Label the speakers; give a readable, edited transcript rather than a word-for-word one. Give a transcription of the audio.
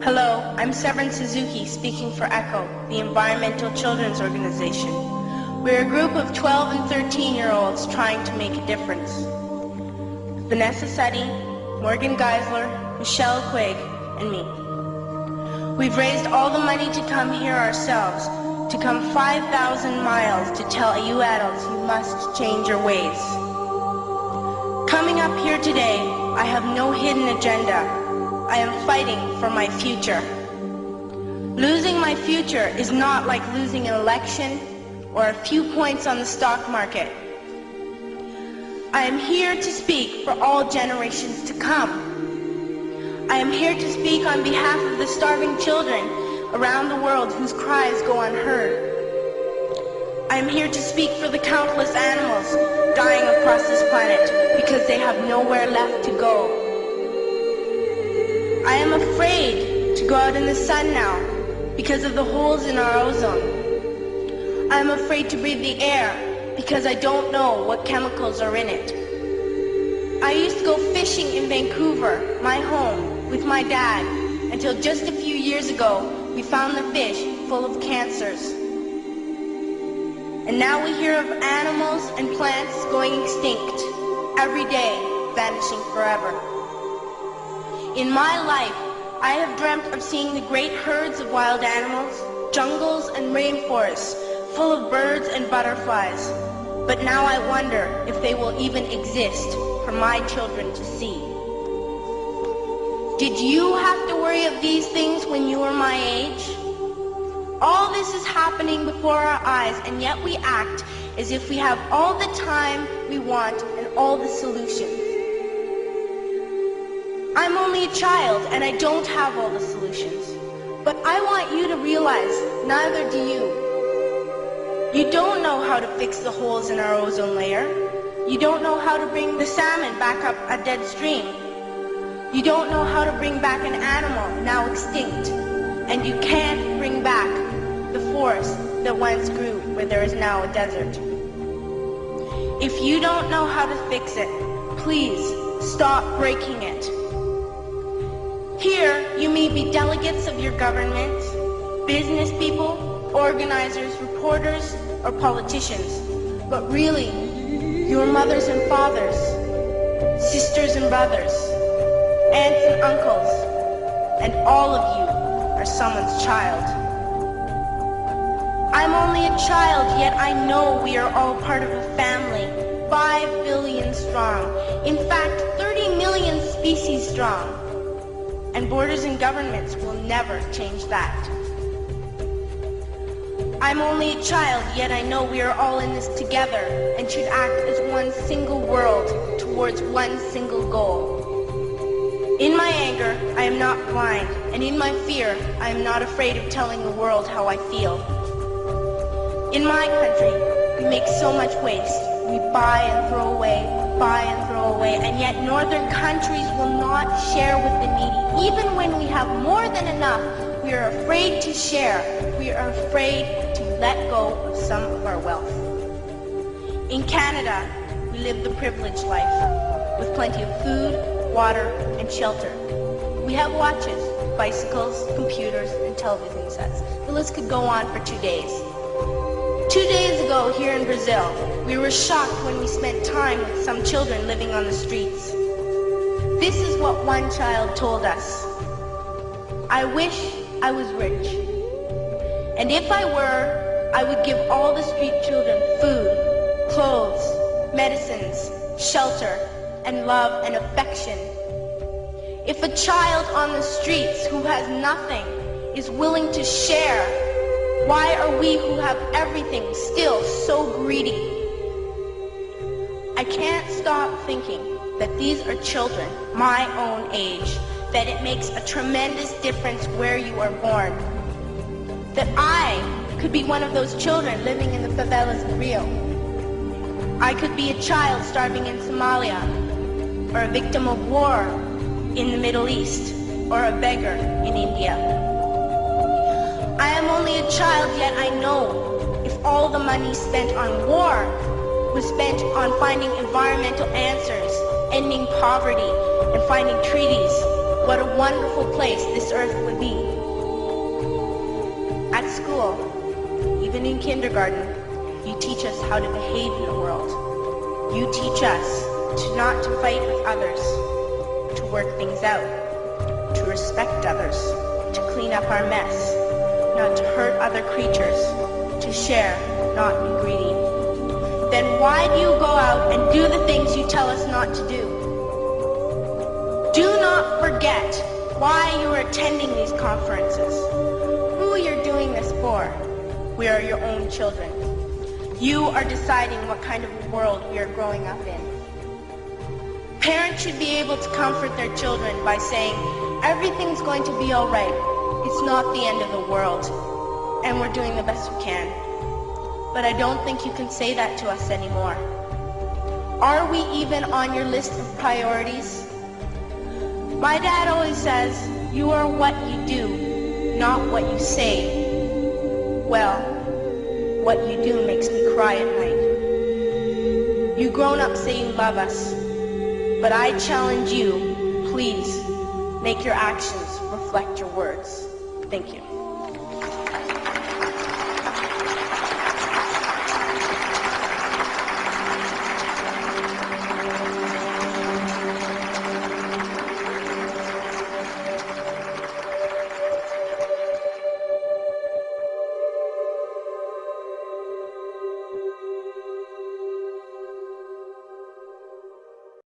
Speaker 1: Hello, I'm Severin Suzuki speaking for ECHO, the Environmental Children's Organization. We're a group of 12 and 13-year-olds trying to make a difference. Vanessa Seti, Morgan Geisler, Michelle Quigg, and me. We've raised all the money to come here ourselves, to come 5,000 miles to tell you adults you must change your ways. Coming up here today, I have no hidden agenda. I am fighting for my future. Losing my future is not like losing an election or a few points on the stock market. I am here to speak for all generations to come. I am here to speak on behalf of the starving children around the world whose cries go unheard. I am here to speak for the countless animals dying across this planet because they have nowhere left to go. I am afraid to go out in the sun now because of the holes in our ozone. I am afraid to breathe the air because I don't know what chemicals are in it. I used to go fishing in Vancouver, my home, with my dad, until just a few years ago we found the fish full of cancers. And now we hear of animals and plants going extinct, every day vanishing forever. In my life, I have dreamt of seeing the great herds of wild animals, jungles and rainforests full of birds and butterflies. But now I wonder if they will even exist for my children to see. Did you have to worry of these things when you were my age? All this is happening before our eyes, and yet we act as if we have all the time we want and all the solutions. I'm only a child and I don't have all the solutions. But I want you to realize, neither do you. You don't know how to fix the holes in our ozone layer. You don't know how to bring the salmon back up a dead stream. You don't know how to bring back an animal now extinct. And you can't bring back the forest that once grew where there is now a desert. If you don't know how to fix it, please stop breaking it. Here, you may be delegates of your government, business people, organizers, reporters, or politicians, but really, your mothers and fathers, sisters and brothers, aunts and uncles, and all of you are someone's child. I'm only a child, yet I know we are all part of a family, 5 billion strong, in fact 30 million species strong. And borders and governments will never change that. I'm only a child, yet I know we are all in this together and should act as one single world towards one single goal. In my anger, I am not blind, and in my fear, I am not afraid of telling the world how I feel. In my country, we make so much waste. We buy and throw away, and yet northern countries will not share with the needy. Even when we have more than enough, we are afraid to share. We are afraid to let go of some of our wealth. In Canada, we live the privileged life, with plenty of food, water, and shelter. We have watches, bicycles, computers, and television sets. The list could go on for 2 days. 2 days ago, here in Brazil, we were shocked when we spent time with some children living on the streets. This is what one child told us. I wish I was rich. And if I were, I would give all the street children food, clothes, medicines, shelter, and love and affection. If a child on the streets who has nothing is willing to share, why are we who have everything still so greedy? I can't stop thinking that these are children my own age, that it makes a tremendous difference where you are born. That I could be one of those children living in the favelas of Rio. I could be a child starving in Somalia, or a victim of war in the Middle East, or a beggar in India. I am only a child, yet I know if all the money spent on war was spent on finding environmental answers, ending poverty, and finding treaties what a wonderful place this earth would be. At school, even in kindergarten, you teach us how to behave in the world. You teach us not to fight with others, to work things out, to respect others, to clean up our mess, not to hurt other creatures, to share, not be greedy. Then why do you go out and do the things you tell us not to do? Do not forget why you are attending these conferences, who you're doing this for. We are your own children. You are deciding what kind of world we are growing up in. Parents should be able to comfort their children by saying, everything's going to be all right. It's not the end of the world, and we're doing the best we can. But I don't think you can say that to us anymore. Are we even on your list of priorities? My dad always says, you are what you do, not what you say. Well, what you do makes me cry at night. You grown up say you love us, but I challenge you, please, make your actions reflect your words. Thank you.